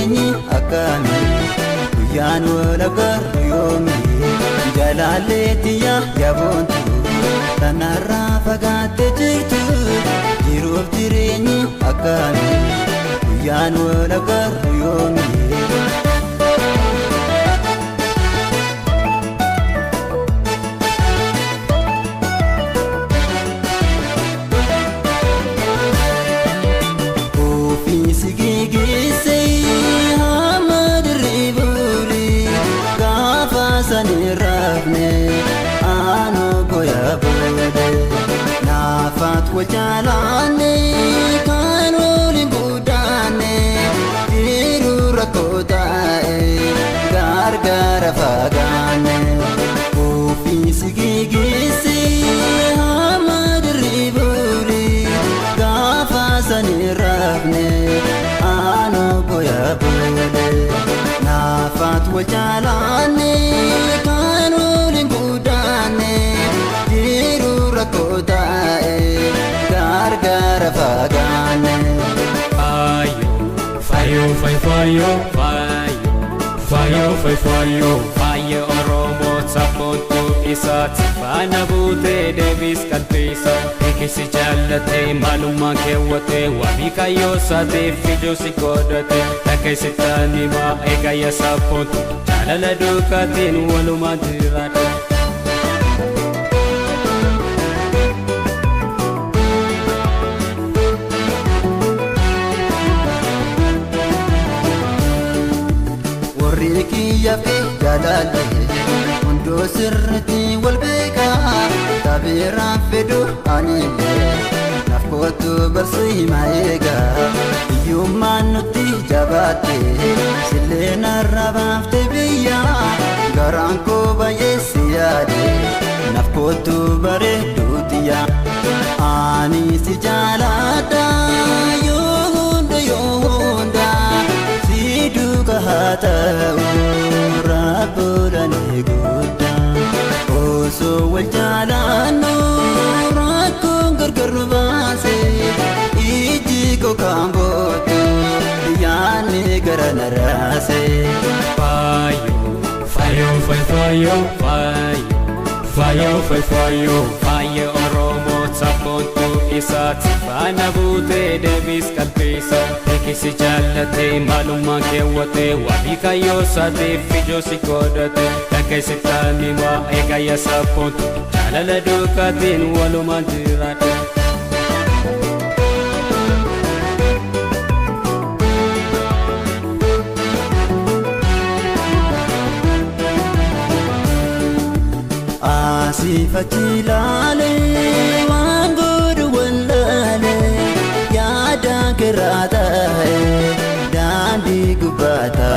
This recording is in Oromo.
jireenyi akkami guyyaan wal agarru yoomi jaalalleetti yaabontu tanarraa fagaatte jirtu jiruuf jireenyi akkami guyyaan wal agarru yoomi Wajalane kan olin budane diru rakotae gargara fagane ofisi gigisi hamad ribuli gafasani rafne ano goya bole nafat wajalane kan olin budane diru rakotae gargara fagane fayo oromo sapontu isat fana bute devis kalpisa ekisi jallate maluma kewate wabi kayo sate fijo sikodate takesi tanima egaya sapontu jalala dukatin waluma dirata yafe jalalle hundo sirriti wal beeka tabeeraan fedhu anille nafkootu barsi maeega iyyummaan nutti jabaatte sillee narrabaafte biyya garaan koo baay'eessi yaade nafkootu bareedduutiya ani si jaaladha yoo hunda si duuka haa ta'u Rabbolane gudda oso wal jaalanu rakkoon gargar nu baase iji koo kan bootu yaanni gara na raase fayo oromo sapontu isat fana bute devis kalpisa ekisi jallate maluma kewate wabi kayo sate fijo sikodate takesi tanima egaya sapontu jalala dukatin waluma dirata Sifatilale wangodu wallale yaada kirata dandi gubata